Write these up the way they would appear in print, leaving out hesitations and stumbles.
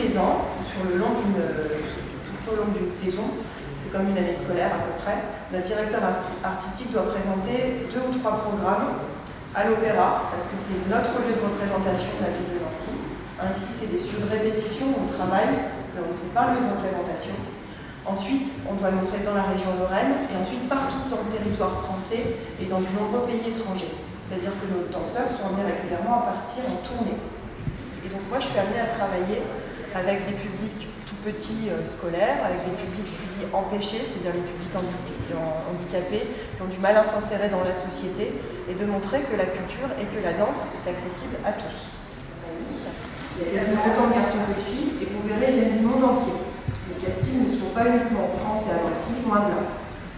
les ans, tout au long d'une saison, c'est comme une année scolaire à peu près, notre directeur artistique doit présenter 2 ou 3 programmes à l'Opéra, parce que c'est notre lieu de représentation de la ville de Nancy. Ici, c'est des studios de répétition où on travaille, donc c'est pas un lieu de représentation. Ensuite, on doit le montrer dans la région Lorraine, et ensuite partout dans le territoire français et dans de nombreux pays étrangers. C'est-à-dire que nos danseurs sont amenés régulièrement à partir en tournée. Et donc moi, je suis amenée à travailler avec des publics tout petits scolaires, avec des publics dits empêchés, c'est-à-dire les publics handicapés qui ont du mal à s'insérer dans la société, et de montrer que la culture et que la danse, c'est accessible à tous. Il y a quasiment autant de garçons que de filles, et vous verrez, il y a du monde entier. Les castings ne se font pas uniquement en France et à Nancy, loin de là.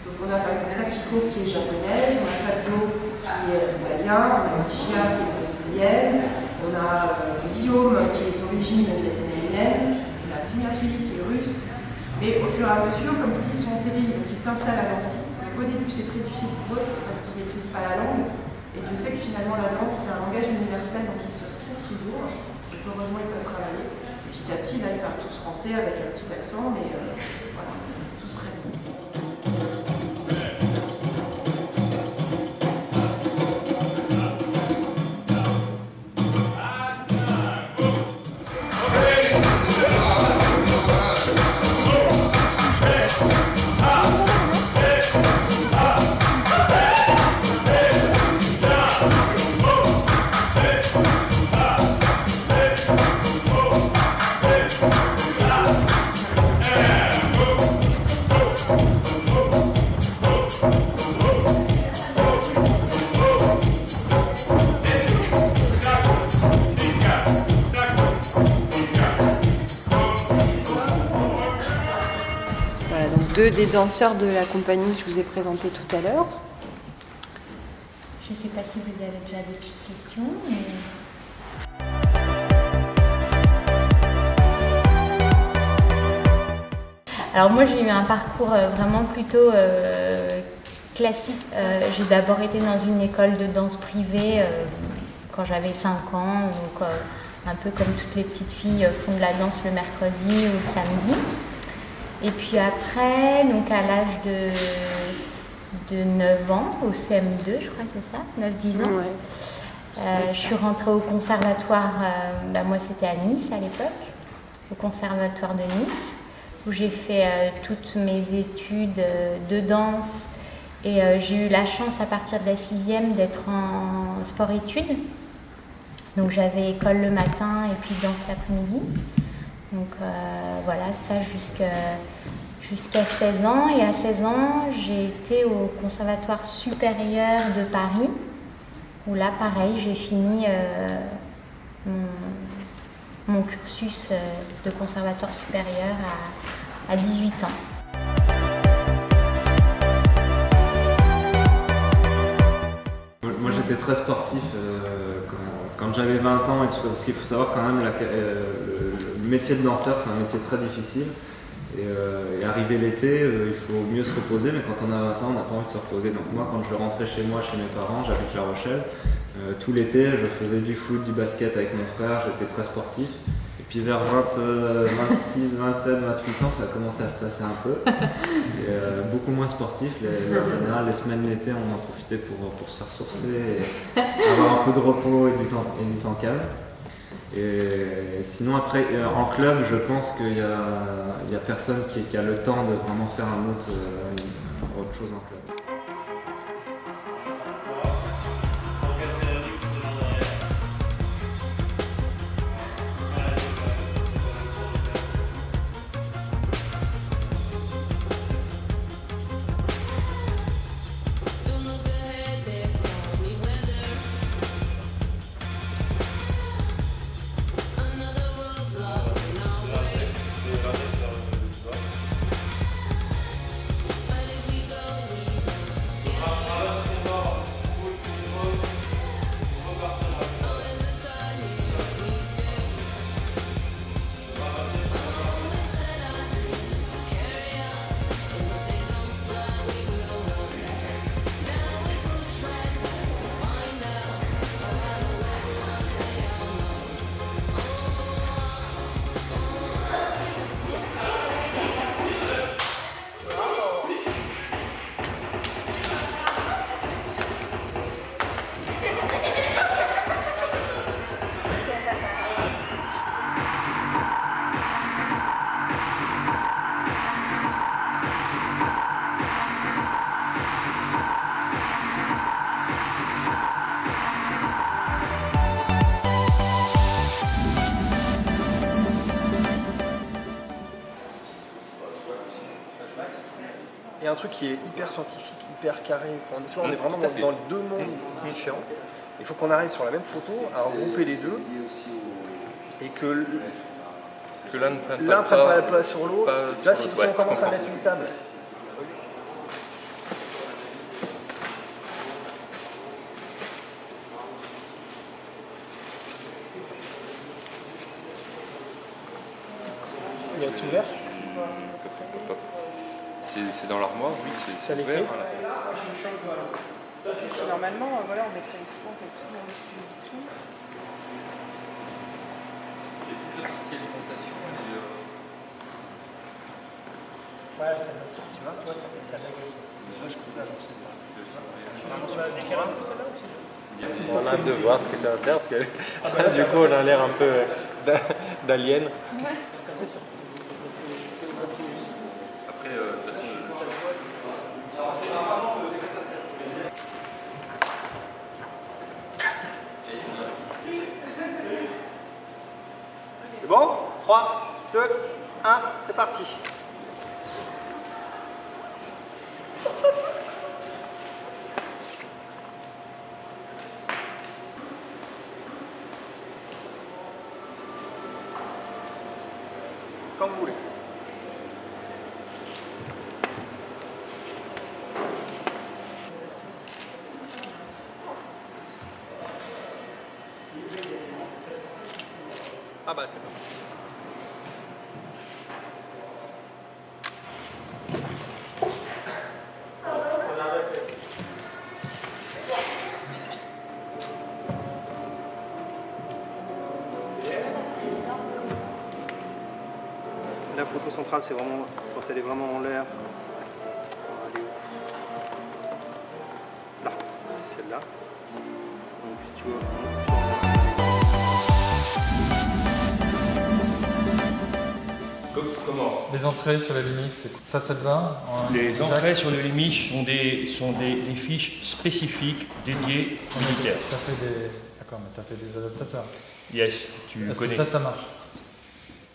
Donc on a par exemple Sakiko qui est japonaise, on a Fabio qui est italien, on a Chia qui est brésilienne, on a Guillaume qui est d'origine vietnamienne, on a Dimitri qui est russe. Et au fur et à mesure, comme je vous dis, ils sont en CDI, donc ils s'installent à Nancy. Au début, c'est très difficile pour eux parce qu'ils ne maîtrisent pas la langue. Et je sais que finalement, la danse, c'est un langage universel, donc ils se retrouvent toujours. Donc heureusement, ils peuvent travailler. Et petit à petit, là, ils parlent tous français avec un petit accent, mais voilà, tous très bien. Voilà, donc 2 des danseurs de la compagnie que je vous ai présenté tout à l'heure. Je ne sais pas si vous avez déjà des petites questions. Mais... Alors moi j'ai eu un parcours vraiment plutôt classique. J'ai d'abord été dans une école de danse privée quand j'avais 5 ans, donc un peu comme toutes les petites filles font de la danse le mercredi ou le samedi. Et puis après, donc à l'âge de 9 ans, au CM2, je crois que c'est ça, 9-10 ans, ouais. Je suis rentrée au conservatoire, moi c'était à Nice à l'époque, au conservatoire de Nice, où j'ai fait toutes mes études de danse, et j'ai eu la chance à partir de la 6e d'être en sport-études. Donc j'avais école le matin et puis danse l'après-midi. Donc voilà, ça jusqu'à 16 ans. Et à 16 ans, j'ai été au Conservatoire supérieur de Paris, où là, pareil, j'ai fini mon cursus de conservatoire supérieur à 18 ans. Moi j'étais très sportif quand j'avais 20 ans et tout ça, parce qu'il faut savoir quand même le métier de danseur c'est un métier très difficile et arrivé l'été il faut mieux se reposer, mais quand on a 20 ans on n'a pas envie de se reposer. Donc moi quand je rentrais chez moi, chez mes parents, j'habite La Rochelle, tout l'été je faisais du foot, du basket avec mon frère, j'étais très sportif. Et puis vers 26, 27, 28 ans, ça a commencé à se tasser un peu. Et, beaucoup moins sportif. En général, les semaines d'été, on en profitait pour se faire ressourcer, et avoir un peu de repos et du temps calme. Et sinon, après, en club, je pense qu'il y a personne qui a le temps de vraiment faire autre chose en club. y a un truc qui est hyper scientifique, hyper carré. Enfin, on est vraiment dans deux mondes différents. Il faut qu'on arrive sur la même photo à regrouper les deux et que l'un ne prenne l'un prenne pas la pas place sur l'autre. Là, si on commence à mettre une table. Il y a ouvert. C'est dans l'armoire, oui, c'est les ouvert. clés. Voilà. Normalement, voilà, on mettrait l'expo en fait tout dans le studio vitrine. Et toute la partie alimentation, Ouais, ça donne tout, tu vois, ça fait ça. Moi, je coupe là, donc c'est pas. Tu vas décrire un peu celle-là ou c'est... On a hâte de voir ce que ça va faire, parce que du coup, on a l'air un peu d'alien. après, de toute façon, C'est bon 3, 2, 1, c'est parti. Comme vous voulez. Ah bah c'est bon. La photo centrale, c'est vraiment quand elle est vraiment en l'air. Là, c'est celle-là. Donc si tu vois. Comment? Les entrées sur la limite, ça te va? Les entrées sur le Limich sont des fiches spécifiques dédiées aux militaires. D'accord, mais tu as fait des adaptateurs. Yes, tu Est-ce connais. que ça marche?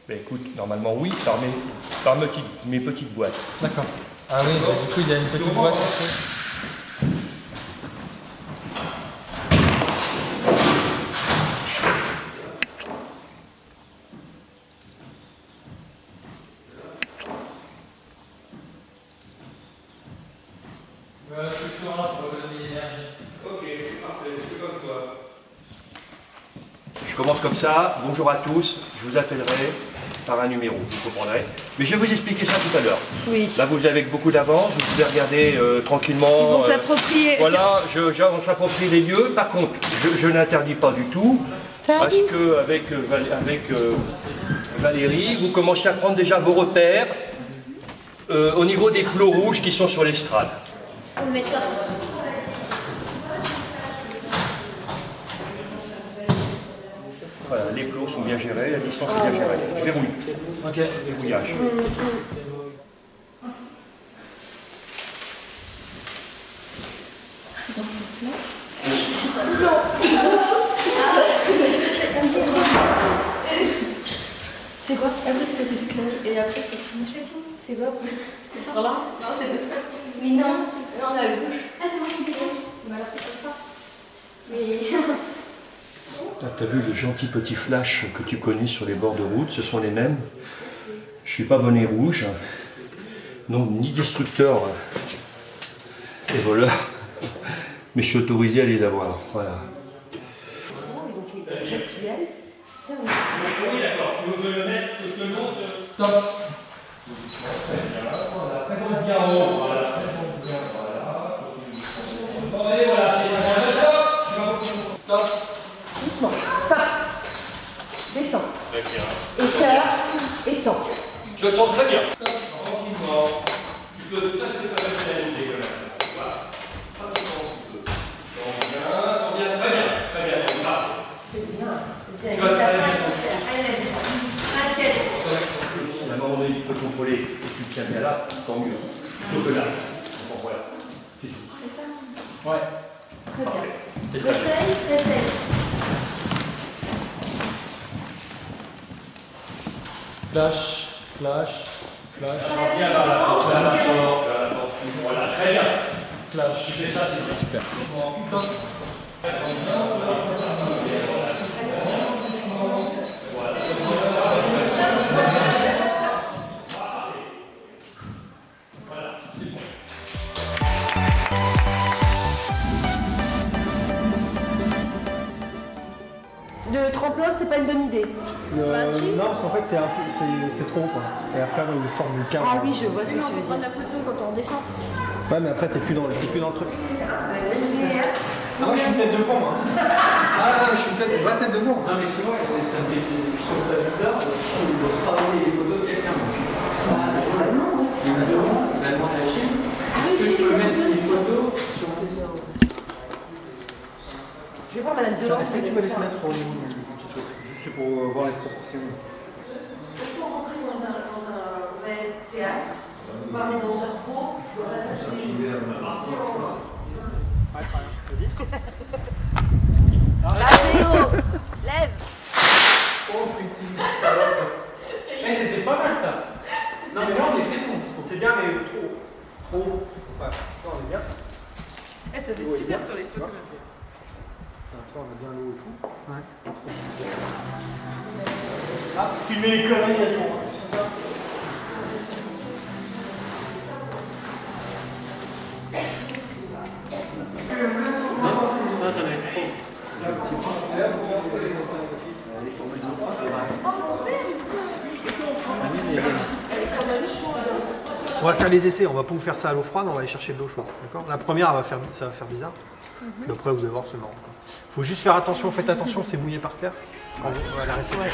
Ben écoute, normalement oui, par mes petites boîtes. D'accord. Ah oui, bah, du coup, il y a une petite boîte. Voilà, je suis serein pour donner l'énergie. Ok, parfait, je fais comme toi. Je commence comme ça. Bonjour à tous, je vous appellerai par un numéro, vous comprendrez. Mais je vais vous expliquer ça tout à l'heure. Oui. Là, vous avez beaucoup d'avance, vous pouvez regarder tranquillement. Ils vont s'approprier. Voilà, on s'approprie les lieux. Par contre, je n'interdis pas du tout à ce qu'avec Valérie, vous commenciez à prendre déjà vos repères au niveau des plots rouges qui sont sur l'estrade. Faut le mettre là. Voilà, les plots sont bien gérés, la distance est bien gérée. Je verrouille. Ok, verrouillage. C'est quoi? Après, c'est que c'est et après, c'est fini. C'est quoi? C'est là? Non, c'est le mais non. Là, on a le bouche. Ah, c'est moi qui dis. Mais alors, c'est comme ça. Mais. T'as vu les gentils petits flashs que tu connais sur les bords de route, ce sont les mêmes. Je suis pas bonnet rouge, non, ni destructeur et voleur, mais je suis autorisé à les avoir. Voilà. Donc les gestuels, ça on Oui, d'accord. Tu veux le mettre, que je te montre? Top. Voilà, présente bien en haut. Voilà, présente bien, voilà. Bon, allez, voilà, c'est bien. Stop. doucement. Pas. Descends. Très bien. Et cœur et temps. Je le sens très bien. Tranquillement. Tu peux tout à fait traverser la ligne quand même. Voilà. Pratiquement un petit peu. Donc bien, très bien, comme ça. C'est bien. C'est bien. Tu vas très bien. Inquiète. Si à un moment donné tu peux contrôler et tu te tiens bien là, tant mieux. Plutôt que là. Bon, voilà. C'est tout. C'est ça? Ouais. Très bien. C'est très bien. Essaye. Flash, flash, flash. Viens par la porte, vers la porte. Voilà, très bien. Là, tu fais ça, c'est super. Le tremplin, c'est pas une bonne idée. Non, parce qu'en fait, c'est trop, quoi. Et après, ils sortent du cadre. Ah oui, je vois ce que tu veux On dire. prend la photo quand on descend. Ouais, mais après, t'es plus dans le truc. Ah, moi, je suis une tête de con, moi. Ah, je suis une vraie tête de con. Non mais tu vois, je trouve ça bizarre de travailler les photos de quelqu'un. Il me demande, la demande à Gilles, est-ce que je peux mettre une photo sur mon téléphone? Je vais voir Madame Delors. Est-ce que tu peux les mettre au niveau du petit truc? Juste pour voir les proportions. Pour rentrer dans un vrai théâtre, on va aller dans un pro, on va passer sur les jeux. Là, Théo, lève. Oh, petit. Eh, c'était pas mal ça. Non mais là on était bon. C'est bien, mais trop. Ouais, là, on est bien. Eh, ça fait super sur les photos. Après, on a bien l'eau et tout. Ouais. Ah, filmer les conneries à Lyon. Non, j'en avais trop. On va faire les essais, on va pas vous faire ça à l'eau froide, on va aller chercher de l'eau chaude. D'accord? La première, ça va faire bizarre. Puis après, vous allez voir, c'est marrant. Faut juste faire attention, faites attention, c'est mouillé par terre. Quand vous, à la réception.